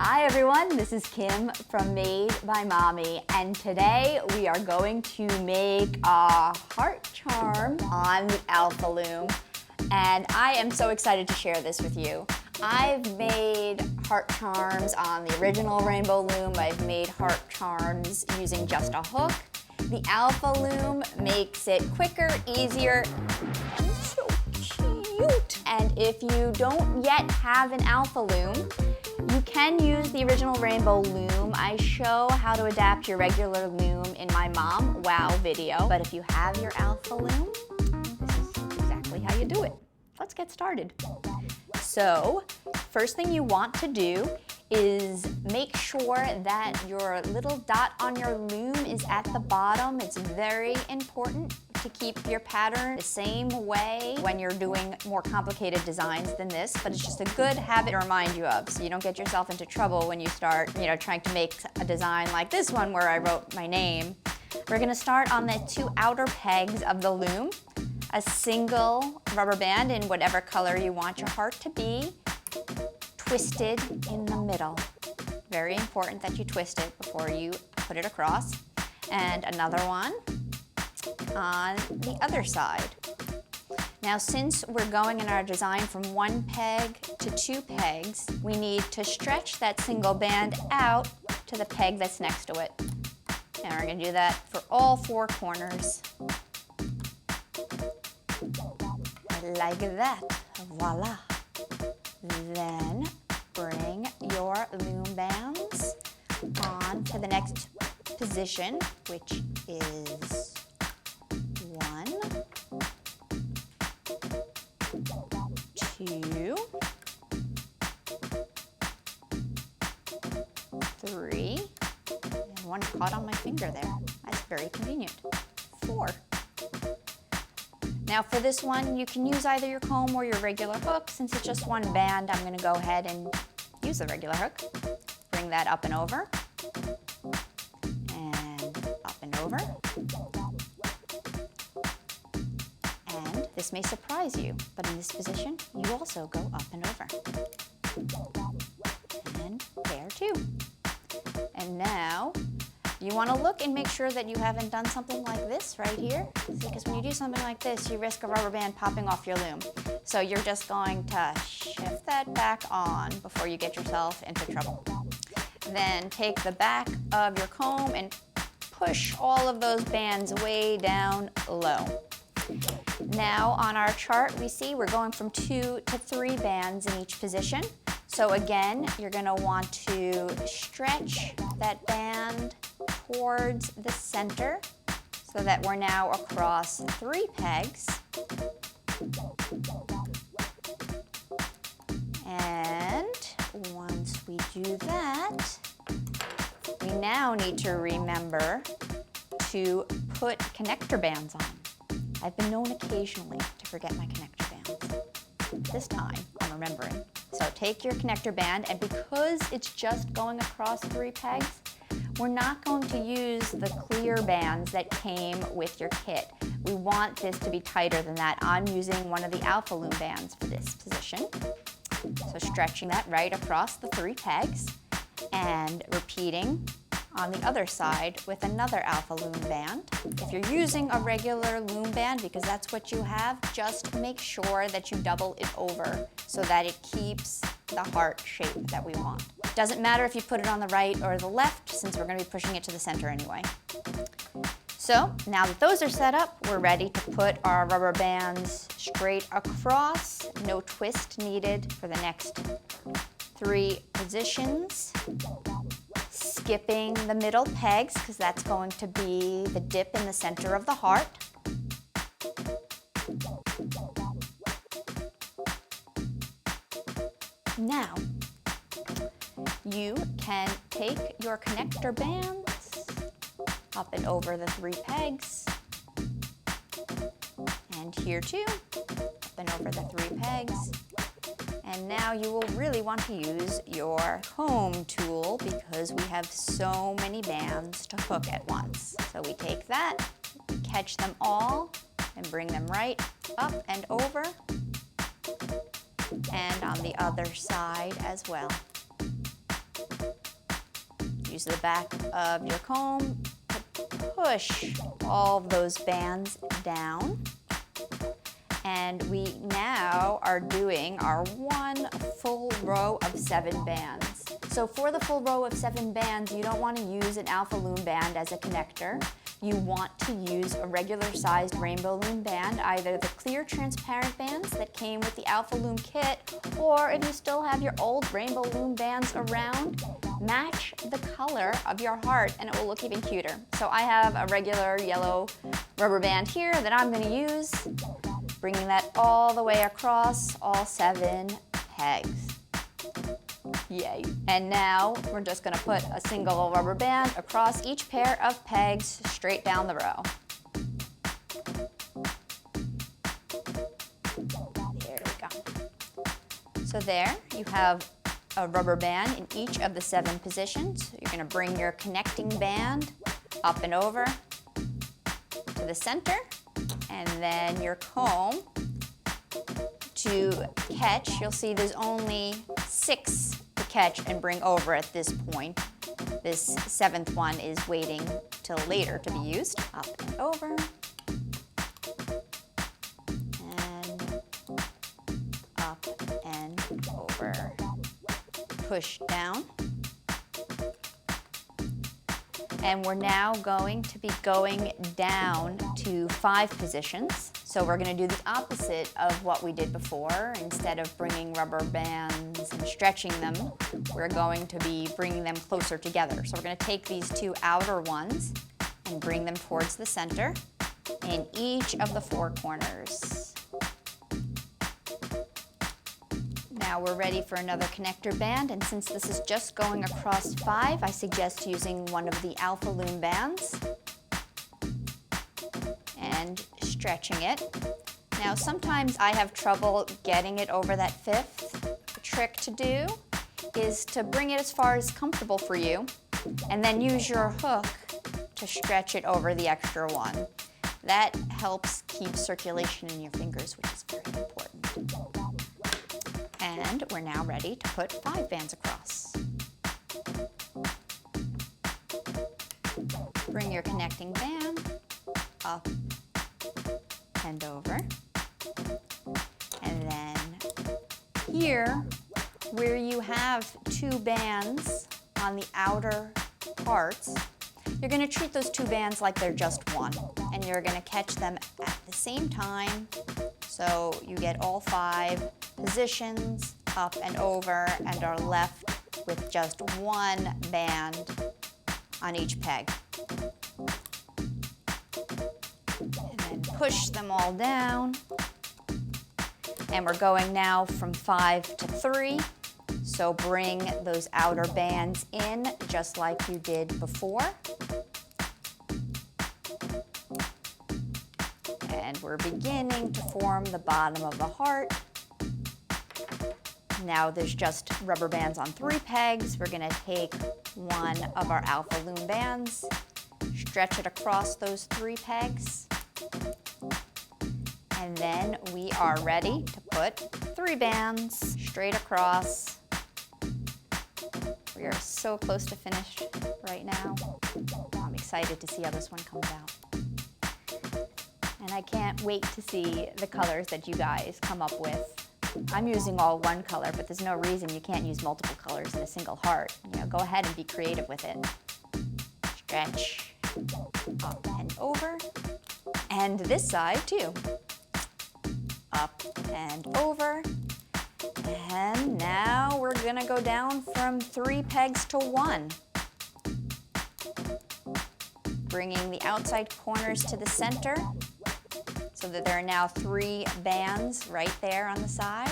Hi everyone, this is Kim from Made by Mommy, and today we are going to make a heart charm on the Alpha Loom, and I am so excited to share this with you. I've made heart charms on the original Rainbow Loom. I've made heart charms using just a hook. The Alpha Loom makes it quicker, easier, and so cute. And if you don't yet have an Alpha Loom, you can use the original Rainbow Loom. I show how to adapt your regular loom in my Mom Wow video. But if you have your Alpha Loom, this is exactly how you do it. Let's get started. So, first thing you want to do is make sure that your little dot on your loom is at the bottom. It's very important to keep your pattern the same way when you're doing more complicated designs than this, but it's just a good habit to remind you of so you don't get yourself into trouble when you start, trying to make a design like this one where I wrote my name. We're gonna start on the two outer pegs of the loom, a single rubber band in whatever color you want your heart to be, twisted in the middle. Very important that you twist it before you put it across. And another one on the other side. Now, since we're going in our design from one peg to two pegs, we need to stretch that single band out to the peg that's next to it. And we're gonna do that for all four corners. Like that, voila. Then bring your loom bands on to the next position, which is 1, 2, 3, and one caught on my finger there. That's very convenient. 4. Now for this one, you can use either your comb or your regular hook. Since it's just one band, I'm gonna go ahead and use the regular hook. Bring that up and over, and up and over. And this may surprise you, but in this position, you also go up and over. And there too. And now, you want to look and make sure that you haven't done something like this right here, because when you do something like this, you risk a rubber band popping off your loom. So you're just going to shift that back on before you get yourself into trouble. Then take the back of your comb and push all of those bands way down low. Now on our chart, we see we're going from 2 to 3 bands in each position. So again, you're going to want to stretch that band towards the center so that we're now across 3 pegs. And once we do that, we now need to remember to put connector bands on. I've been known occasionally to forget my connector bands. This time, I'm remembering. So take your connector band, and because it's just going across 3 pegs, we're not going to use the clear bands that came with your kit. We want this to be tighter than that. I'm using one of the Alpha Loom bands for this position. So stretching that right across the 3 pegs and repeating on the other side with another Alpha Loom band. If you're using a regular loom band, because that's what you have, just make sure that you double it over so that it keeps the heart shape that we want. Doesn't matter if you put it on the right or the left, since we're going to be pushing it to the center anyway. So now that those are set up, we're ready to put our rubber bands straight across. No twist needed for the next 3 positions. Skipping the middle pegs, because that's going to be the dip in the center of the heart. Now, you can take your connector bands up and over the 3 pegs, and here too, up and over the 3 pegs. And now you will really want to use your comb tool because we have so many bands to hook at once. So we take that, catch them all, and bring them right up and over, and on the other side as well. use the back of your comb to push all of those bands down. And we now are doing our one full row of 7 bands. So for the full row of 7 bands, you don't want to use an Alpha Loom band as a connector. You want to use a regular sized Rainbow Loom band, either the clear transparent bands that came with the Alpha Loom kit, or if you still have your old Rainbow Loom bands around, match the color of your heart and it will look even cuter. So I have a regular yellow rubber band here that I'm going to use, bringing that all the way across all 7 pegs. Yay. And now we're just going to put a single rubber band across each pair of pegs straight down the row. There we go. So there you have a rubber band in each of the 7 positions. You're going to bring your connecting band up and over to the center, and then your comb to catch. You'll see there's only 6 to catch and bring over at this point. This 7th one is waiting till later to be used. Up and over. And up and over. Push down. And we're now going to be going down to 5 positions. So we're going to do the opposite of what we did before. Instead of bringing rubber bands and stretching them, we're going to be bringing them closer together. So we're going to take these 2 outer ones and bring them towards the center in each of the 4 corners. Now we're ready for another connector band, and since this is just going across 5, I suggest using one of the Alpha Loom bands and stretching it. Now sometimes I have trouble getting it over that 5th. The trick to do is to bring it as far as comfortable for you and then use your hook to stretch it over the extra one. That helps keep circulation in your fingers, which is very important. And we're now ready to put 5 bands across. Bring your connecting band up and over. And then here, where you have 2 bands on the outer parts, you're going to treat those 2 bands like they're just one. And you're going to catch them at the same time. So you get all 5 positions up and over and are left with just 1 band on each peg. And then push them all down. And we're going now from 5 to 3. So bring those outer bands in just like you did before. And we're beginning to form the bottom of the heart. Now there's just rubber bands on 3 pegs. We're going to take one of our Alpha Loom bands, stretch it across those 3 pegs, and then we are ready to put 3 bands straight across. We are so close to finish right now. I'm excited to see how this one comes out. And I can't wait to see the colors that you guys come up with. I'm using all 1 color, but there's no reason you can't use multiple colors in a single heart. You know, go ahead and be creative with it. Stretch up and over. And this side too. Up and over. And now we're gonna go down from 3 pegs to 1. Bringing the outside corners to the center, so that there are now 3 bands right there on the side,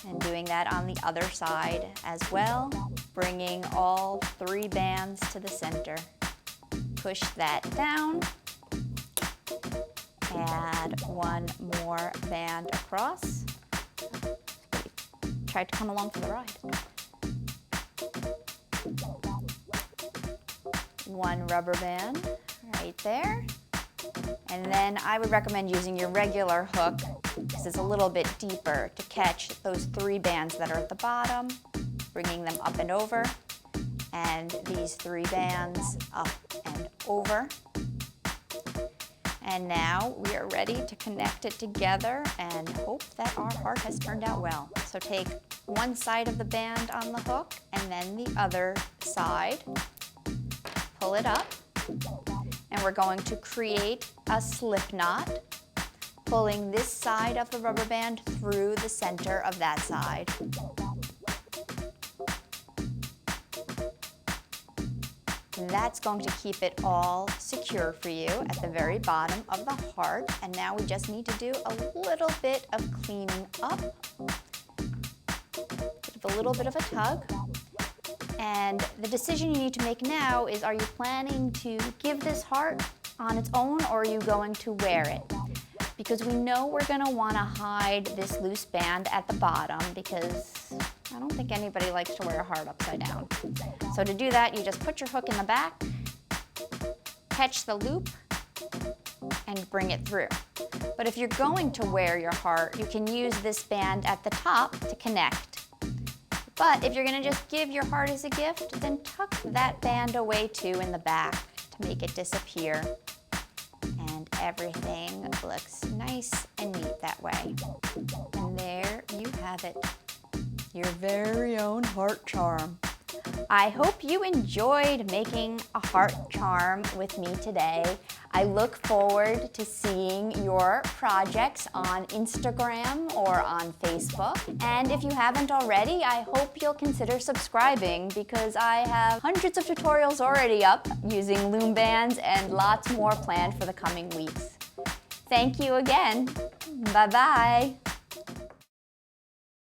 and doing that on the other side as well. Bringing all 3 bands to the center. Push that down. Add 1 more band across. Try to come along for the ride. 1 rubber band right there. And then I would recommend using your regular hook because it's a little bit deeper to catch those 3 bands that are at the bottom, bringing them up and over, and these 3 bands up and over. And now we are ready to connect it together and hope that our heart has turned out well. So take one side of the band on the hook and then the other side. Pull it up, and we're going to create a slip knot, pulling this side of the rubber band through the center of that side. That's going to keep it all secure for you at the very bottom of the heart. And now we just need to do a little bit of cleaning up. Give a little bit of a tug. And the decision you need to make now is, are you planning to give this heart on its own, or are you going to wear it? Because we know we're going to want to hide this loose band at the bottom, because I don't think anybody likes to wear a heart upside down. So to do that, you just put your hook in the back, catch the loop, and bring it through. But if you're going to wear your heart, you can use this band at the top to connect. But if you're going to just give your heart as a gift, then tuck that band away too in the back to make it disappear. And everything looks nice and neat that way. And there you have it, your very own heart charm. I hope you enjoyed making a heart charm with me today. I look forward to seeing your projects on Instagram or on Facebook. And if you haven't already, I hope you'll consider subscribing, because I have hundreds of tutorials already up using loom bands and lots more planned for the coming weeks. Thank you again. Bye-bye.